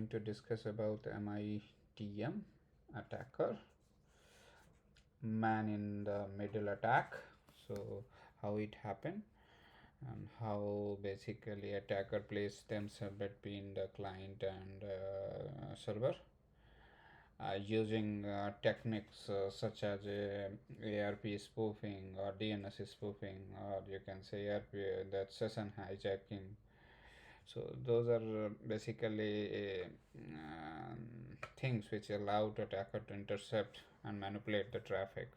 To discuss about MITM attacker, man in the middle attack. So how it happened and how basically attacker placed themselves between the client and server using techniques such as ARP spoofing or DNS spoofing, or you can say ARP, that session hijacking. So those are basically things which allow the attacker to intercept and manipulate the traffic.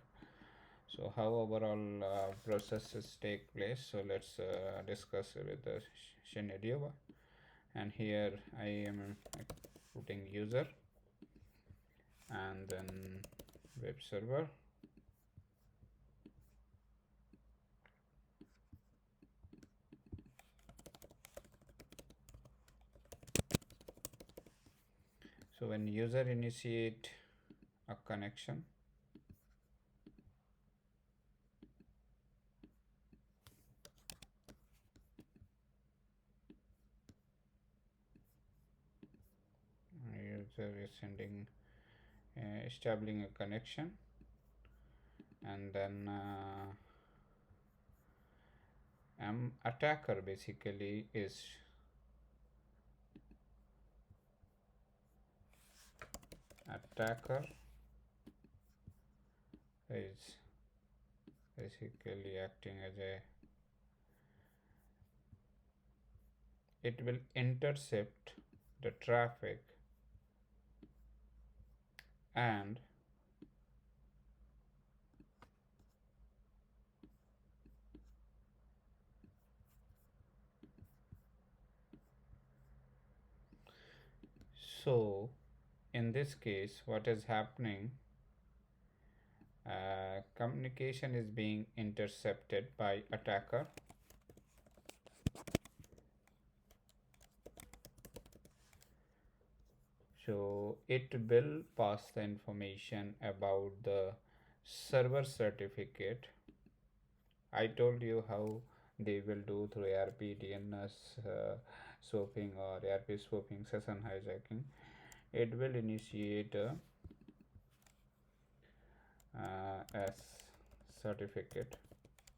So how overall processes take place. So let's discuss with the scenario. And here I am putting user and then web server. So when user initiate a connection, user is sending establishing a connection, and then attacker basically is basically acting as it will intercept the traffic and so in this case what is happening, communication is being intercepted by attacker. So it will pass the information about the server certificate. I told you how they will do through ARP, DNS spoofing or ARP spoofing, session hijacking. It will initiate a S certificate,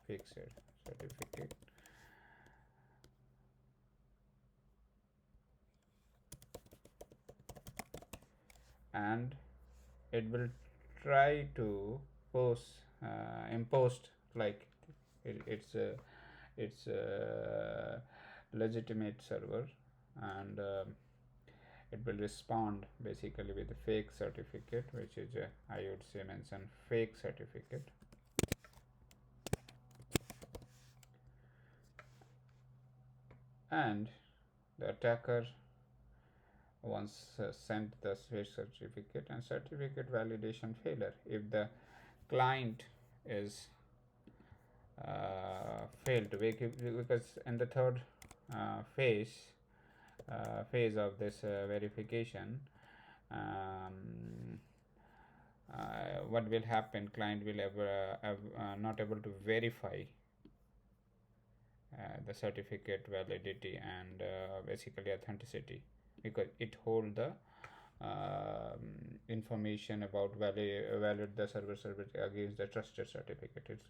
fixed certificate, and it will try to impose like it's a legitimate server, and it will respond basically with a fake certificate, which is I would say mention fake certificate. And the attacker once sent the fake certificate, and certificate validation failure. If the client is failed to make it, because in the third phase of this verification, what will happen, client will not able to verify the certificate validity and basically authenticity, because it hold the information about valid the server against the trusted certificate. It's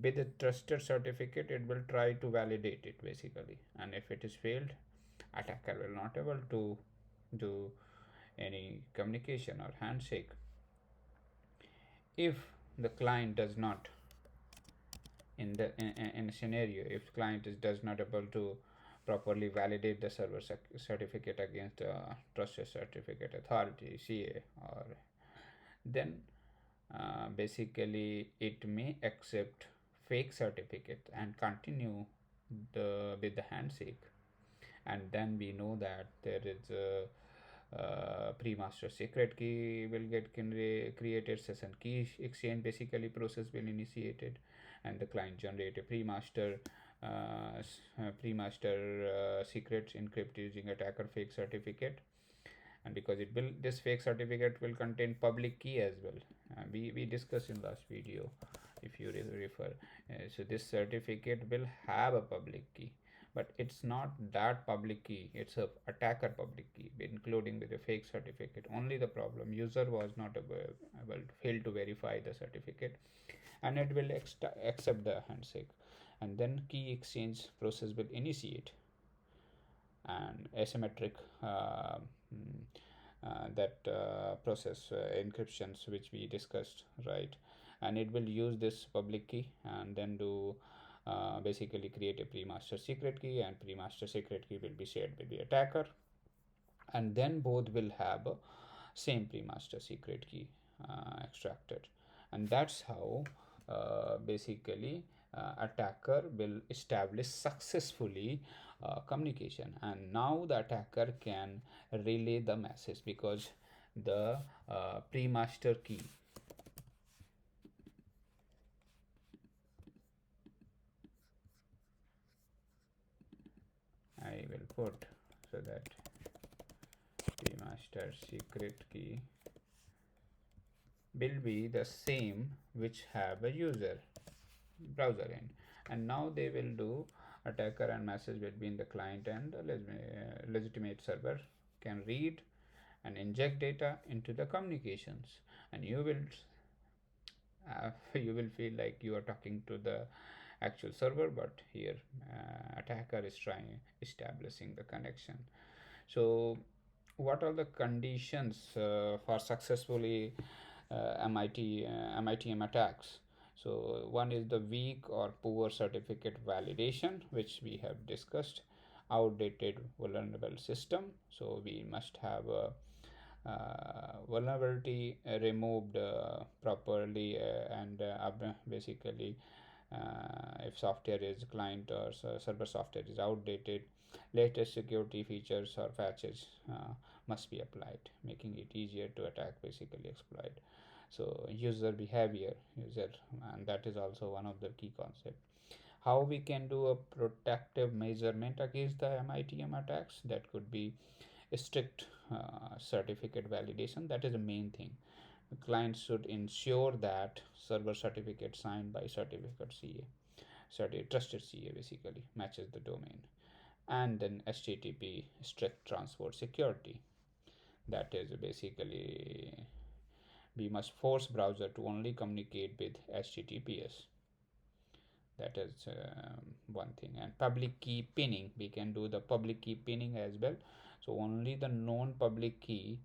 with the trusted certificate, it will try to validate it basically, and if it is failed, attacker will not able to do any communication or handshake. If the client does not, in a scenario, if client does not able to properly validate the server certificate against the trusted certificate authority, CA, or then basically it may accept fake certificate and continue with the handshake, and then we know that there is a pre-master secret key will get created, session key exchange basically process will initiated, and the client generate a pre-master secrets encrypt using attacker fake certificate. And because this fake certificate will contain public key as well, we discussed in last video if you refer. So this certificate will have a public key, but it's not that public key, it's a attacker public key including with a fake certificate. Only the problem, user was not able to fail to verify the certificate, and it will accept the handshake, and then key exchange process will initiate, and asymmetric that process encryptions which we discussed, right? And it will use this public key and then do basically create a pre-master secret key, and pre-master secret key will be shared with the attacker, and then both will have a same pre-master secret key extracted, and that's how basically attacker will establish successfully communication, and now the attacker can relay the message because the pre-master key, I will put so that pre-master secret key will be the same which have a user browser end, and now they will do attacker and message between the client and the legitimate server can read and inject data into the communications, and you will feel like you are talking to the actual server, but here attacker is trying establishing the connection. So what are the conditions for successfully MITM attacks? So one is the weak or poor certificate validation, which we have discussed, outdated vulnerable system. So we must have a vulnerability removed properly, and basically if software is client or server software is outdated, latest security features or patches must be applied, making it easier to attack, basically exploit. So user behavior, user, and that is also one of the key concept. How we can do a protective measurement against the MITM attacks? That could be strict certificate validation. That is the main thing. The client should ensure that server certificate signed by certificate CA, trusted CA, basically matches the domain. And then HTTP strict transport security. That is basically we must force browser to only communicate with HTTPS. That is one thing. And public key pinning, we can do the public key pinning as well. So only the known public key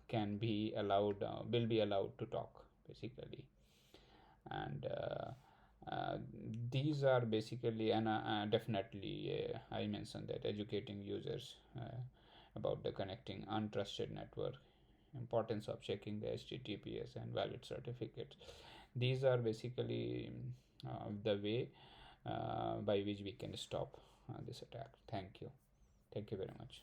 can be allowed, will be allowed to talk, basically. And these are basically, and definitely I mentioned that educating users about the connecting untrusted network, importance of checking the HTTPS and valid certificates. These are basically the way by which we can stop this attack. Thank you very much.